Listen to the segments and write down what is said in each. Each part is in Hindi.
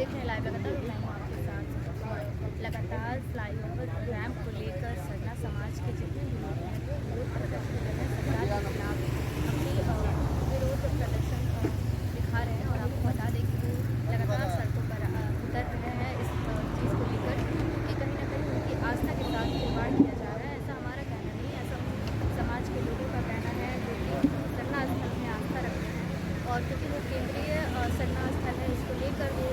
देख रहे हैं लाइव लगातार और मैं हूँ आपके साथ। लगातार फ्लाईओवर रैंप को लेकर सरना समाज के जितने भी लोग हैं वो विरोध प्रदर्शन कर रहे हैं, सरकार के खिलाफ अपनी विरोध प्रदर्शन दिखा रहे हैं। और आपको बता दें कि वो लगातार सड़कों पर उतर रहे हैं इस चीज़ को लेकर, क्योंकि कहीं ना कहीं उनकी आस्था के साथ खिलवाड़ किया जा रहा है। ऐसा हमारा कहना नहीं, ऐसा समाज के लोगों का कहना है जो कि सरना स्थल में आस्था रखते हैं। और क्योंकि वो केंद्रीय सरना स्थल है, इसको लेकर वो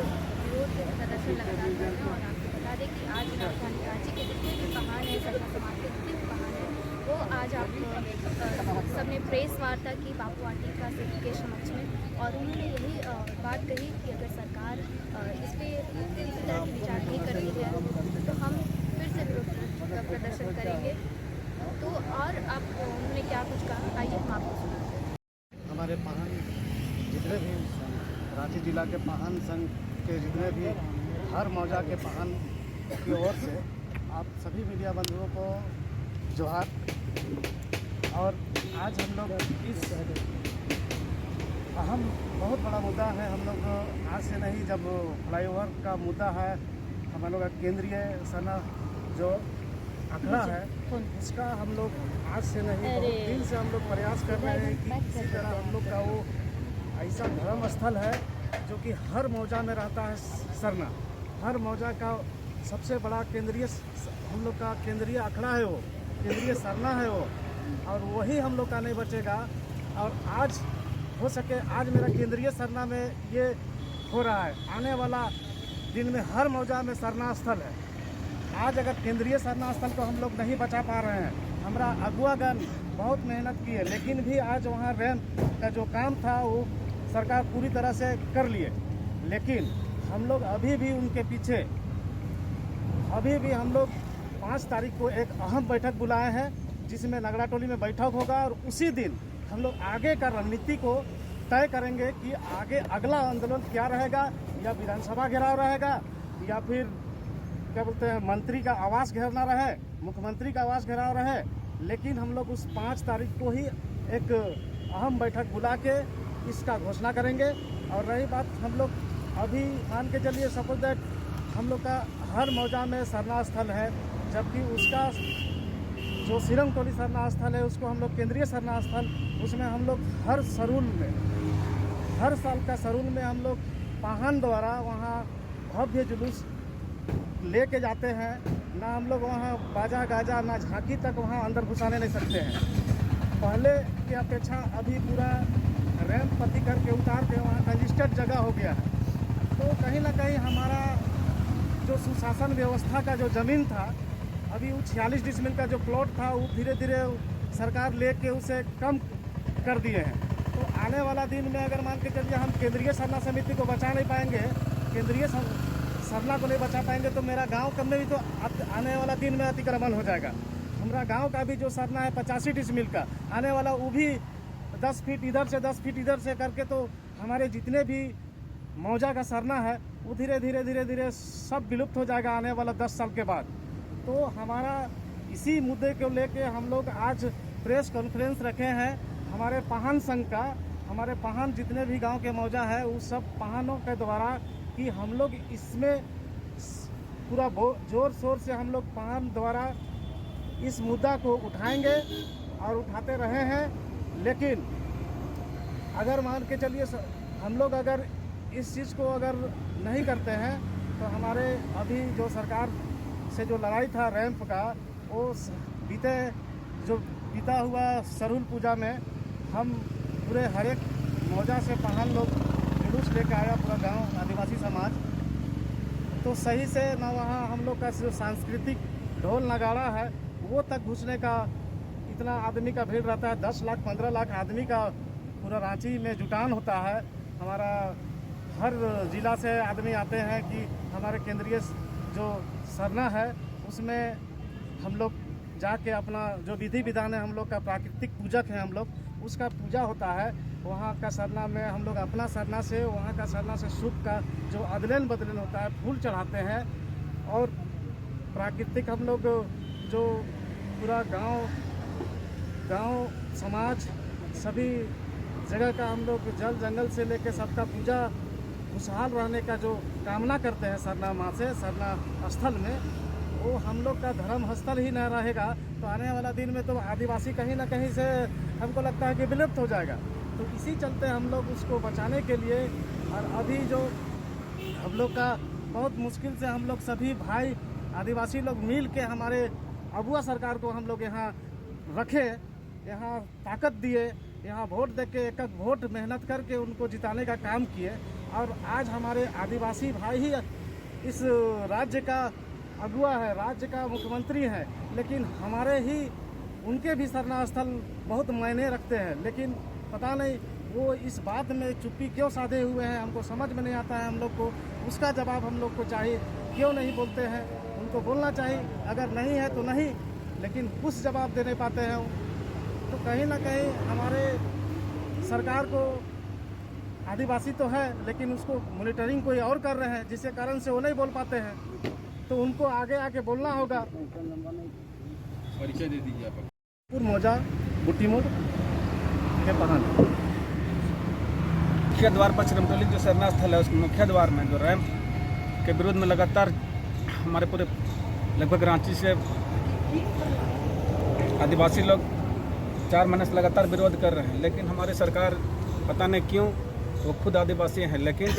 विरोध प्रदर्शन लगातार कर रहे हैं। और आपको बता दें कि आज राजधानी रांची के जितने भी वाहन हैं, सरना समाज के जितने भी वाहन हैं, वो आज आप सबने प्रेस वार्ता की बापू वाटिका के समक्ष में। और उन्होंने यही बात कही कि अगर सरकार इस पर किसी तरह की विचार नहीं कर रही है तो हम फिर से विरोध प्रदर्शन करेंगे। तो और आप उन्होंने क्या कुछ कहा, आइए हम आपको सुनाते हैं। हमारे पाहन जितने भी रांची जिला के पाहन संघ के जितने भी हर मौजा के पाहन की ओर से आप सभी मीडिया बंधुओं को जोहार। और आज हम लोग इस अहम बहुत बड़ा मुद्दा है, हम लोग आज से नहीं, जब फ्लाईओवर का मुद्दा है, हम लोग का केंद्रीय सरना जो आंकड़ा है उसका हम लोग आज से नहीं बहुत दिन से हम लोग प्रयास कर रहे हैं कि किसी तरह हम लोग का वो ऐसा धर्म स्थल है जो कि हर मौजा में रहता है सरना। हर मौजा का सबसे बड़ा केंद्रीय हम लोग का केंद्रीय अखड़ा है, वो केंद्रीय सरना है वो, और वही हम लोग का नहीं बचेगा। और आज हो सके आज मेरा केंद्रीय सरना में ये हो रहा है, आने वाला दिन में हर मौजा में सरना स्थल है। आज अगर केंद्रीय सरना स्थल को हम लोग नहीं बचा पा रहे हैं, हमारा अगुआगण बहुत मेहनत की है, लेकिन भी आज वहाँ रैंप का जो काम था वो सरकार पूरी तरह से कर लिए। लेकिन हम लोग अभी भी उनके पीछे, अभी भी हम लोग 5 तारीख को एक अहम बैठक बुलाए हैं जिसमें नगड़ा टोली में बैठक होगा। और उसी दिन हम लोग आगे का रणनीति को तय करेंगे कि आगे अगला आंदोलन क्या रहेगा, या विधानसभा घेराव रहेगा, या फिर क्या बोलते हैं मंत्री का आवास घेरना रहे, मुख्यमंत्री का आवास घेराव रहे। लेकिन हम लोग उस 5 तारीख को ही एक अहम बैठक बुला के इसका घोषणा करेंगे। और रही बात, हम लोग अभी मान के चलिए सपोज दैट हम लोग का हर मौजा में सरना स्थल है, जबकि उसका जो सिरंग टोली सरना स्थल है उसको हम लोग केंद्रीय सरना स्थल, उसमें हम लोग हर सरूल में, हर साल का सरूल में हम लोग पाहन द्वारा वहाँ भव्य जुलूस लेके जाते हैं। ना हम लोग वहाँ बाजा गाजा ना झांकी तक वहाँ अंदर घुसाने नहीं सकते हैं। पहले की अपेक्षा अभी पूरा रैंप पत्ती करके उतार के वहाँ कंजिस्टेड जगह हो गया है। तो कहीं ना कहीं हमारा जो सुशासन व्यवस्था का जो ज़मीन था, अभी वो 46 डिसमिल का जो प्लॉट था वो धीरे धीरे सरकार लेके उसे कम कर दिए हैं। तो आने वाला दिन में अगर मान के चलिए हम केंद्रीय सरना समिति को बचा नहीं पाएंगे, केंद्रीय सरना को नहीं बचा पाएंगे, तो मेरा गांव कम में भी तो आने वाला दिन में अतिक्रमण हो जाएगा। हमारा गांव का भी जो सरना है 85 डिसमिल का, आने वाला वो भी 10 फीट इधर से 10 फीट इधर से करके, तो हमारे जितने भी मौजा का सरना है वो धीरे धीरे सब विलुप्त हो जाएगा आने वाला 10 साल के बाद। तो हमारा इसी मुद्दे को लेके हम लोग आज प्रेस कॉन्फ्रेंस रखे हैं हमारे पाहन संघ का। हमारे पाहन जितने भी गांव के मौजा है उस सब पाहनों के द्वारा कि हम लोग इसमें पूरा जोर शोर से हम लोग पाहन द्वारा इस मुद्दा को उठाएंगे और उठाते रहे हैं। लेकिन अगर मान के चलिए हम लोग अगर इस चीज़ को अगर नहीं करते हैं तो हमारे अभी जो सरकार से जो लड़ाई था रैंप का, वो बीता हुआ सरूल पूजा में हम पूरे हर एक मौजा से पाहन लोग जुलूस लेकर आया, पूरा गांव आदिवासी समाज। तो सही से ना वहाँ हम लोग का जो सांस्कृतिक ढोल नगाड़ा है वो तक घुसने का इतना आदमी का भीड़ रहता है। 10 लाख 15 लाख आदमी का पूरा रांची में जुटान होता है। हमारा हर जिला से आदमी आते हैं कि हमारे केंद्रीय जो सरना है उसमें हम लोग जाके अपना जो विधि विधान है, हम लोग का प्राकृतिक पूजक है, हम लोग उसका पूजा होता है। वहाँ का सरना में हम लोग अपना सरना से, वहाँ का सरना से शुभ का जो अदलन बदलन होता है फूल चढ़ाते हैं। और प्राकृतिक हम लोग जो पूरा गांव समाज सभी जगह का हम लोग जल जंगल से लेके सबका पूजा खुशहाल रहने का जो कामना करते हैं सरना माँ से, सरना स्थल में, वो हम लोग का धर्म स्थल ही न रहेगा तो आने वाला दिन में तो आदिवासी कहीं ना कहीं से हमको लगता है कि विलुप्त हो जाएगा। तो इसी चलते हम लोग उसको बचाने के लिए, और अभी जो हम लोग का बहुत मुश्किल से हम लोग सभी भाई आदिवासी लोग मिल के हमारे अगुआ सरकार को हम लोग यहाँ रखे, यहाँ ताकत दिए, यहाँ वोट दे के एक एक वोट मेहनत करके उनको जिताने का काम किए। और आज हमारे आदिवासी भाई ही इस राज्य का अगुआ है, राज्य का मुख्यमंत्री है, लेकिन हमारे ही उनके भी सरना स्थल बहुत मायने रखते हैं। लेकिन पता नहीं वो इस बात में चुप्पी क्यों साधे हुए हैं, हमको समझ में नहीं आता है। हम लोग को उसका जवाब हम लोग को चाहिए, क्यों नहीं बोलते हैं, उनको बोलना चाहिए, अगर नहीं है तो नहीं, लेकिन कुछ जवाब दे नहीं पाते हैं। तो कहीं ना कहीं हमारे सरकार को आदिवासी तो है लेकिन उसको मॉनिटरिंग कोई और कर रहे हैं, जिसके कारण से वो नहीं बोल पाते हैं। तो उनको आगे आके बोलना होगा। परिचय दे दीजिए आप। मौजा बुट्टी मोड़ के पहाड़ मुख्य द्वार पर चिरमटोली जो सरना स्थल है, उस मुख्य द्वार में जो रैंप के विरोध में लगातार हमारे पूरे लगभग रांची से आदिवासी लोग 4 महीने से लगातार विरोध कर रहे हैं, लेकिन हमारी सरकार पता नहीं क्यों, वो खुद आदिवासी हैं, लेकिन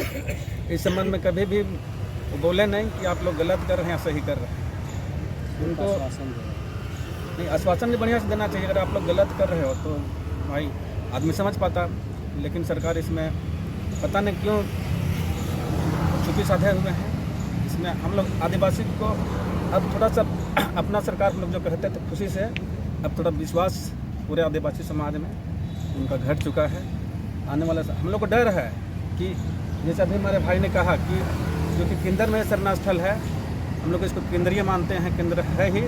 इस संबंध में कभी भी वो बोले नहीं कि आप लोग गलत कर रहे हैं या सही कर रहे हैं। उनको नहीं, आश्वासन भी बढ़िया से देना चाहिए। अगर आप लोग गलत कर रहे हो तो भाई आदमी समझ पाता, लेकिन सरकार इसमें पता नहीं क्यों चुप्पी साधे हुए हैं। इसमें हम लोग आदिवासी को अब थोड़ा सा अपना सरकार लोग जो कहते थे खुशी से, अब थोड़ा विश्वास पूरे आदिवासी समाज में उनका घट चुका है। आने वाला हम लोग को डर है कि जैसे अभी हमारे भाई ने कहा कि जो कि केंद्र में सरना स्थल है, हम लोग इसको केंद्रीय मानते हैं, केंद्र है ही।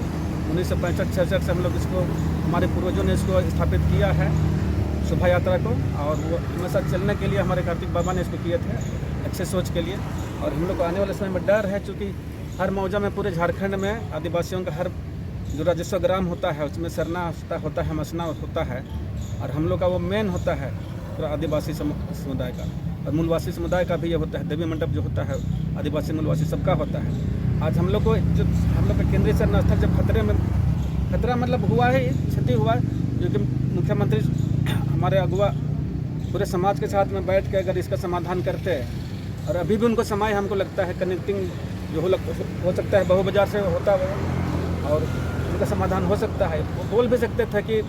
1965-66 से हम लोग इसको, हमारे पूर्वजों ने इसको स्थापित किया है शोभा यात्रा को, और वो हमेशा चलने के लिए हमारे कार्तिक बाबा ने इसको किए थे अच्छे सोच के लिए। और हम लोग को आने वाले समय में डर है, चूँकि हर मौजा में पूरे झारखंड में आदिवासियों का हर जो राजस्व ग्राम होता है उसमें सरना होता है, मसना होता है, और हम लोग का वो मेन होता है पूरा आदिवासी समुदाय का, और मूलवासी समुदाय का भी ये होता है। देवी मंडप जो होता है आदिवासी मूलवासी सबका होता है। आज हम लोग को जो हम लोग का केंद्रीय सरना स्थल जब खतरा मतलब हुआ है, क्षति हुआ है, जो कि मुख्यमंत्री हमारे अगुआ पूरे समाज के साथ में बैठ के अगर इसका समाधान करते हैं, और अभी भी उनको समय हमको लगता है कनेक्टिंग जो हो सकता है बहु बाजार से होता है, और उनका समाधान हो सकता है। वो बोल भी सकते थे कि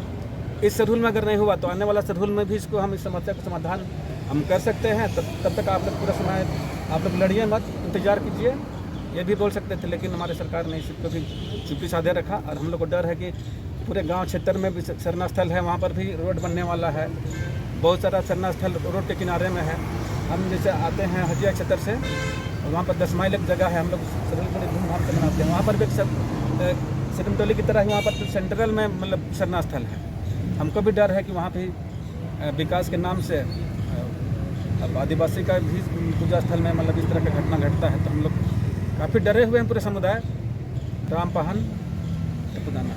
इस शेड्यूल में अगर नहीं हुआ तो आने वाला शेड्यूल में भी इसको हम इस समस्या का समाधान हम कर सकते हैं। तब तक आप लोग पूरा समय आप लोग लड़िए मत, इंतजार कीजिए, ये भी बोल सकते थे। लेकिन हमारे सरकार ने इसको भी चुप्पी साधे रखा, और हम लोग को डर है कि पूरे गांव क्षेत्र में भी सरना स्थल है, वहाँ पर भी रोड बनने वाला है। बहुत सारा सरना स्थल रोड के किनारे में है। हम जैसे आते हैं हजिया क्षेत्र से, वहाँ पर 10 माइल एक जगह है, हम लोग बड़ी धूमधाम से मनाते हैं। वहाँ पर भी चिरमटोली की तरह ही वहाँ पर सेंट्रल में मतलब सरना स्थल है। हमको भी डर है कि वहाँ भी विकास के नाम से अब आदिवासी का भी पूजा स्थल में मतलब इस तरह का घटना घटता है, तो हम लोग काफ़ी डरे हुए हैं पूरे समुदाय। राम पहन पुदाना।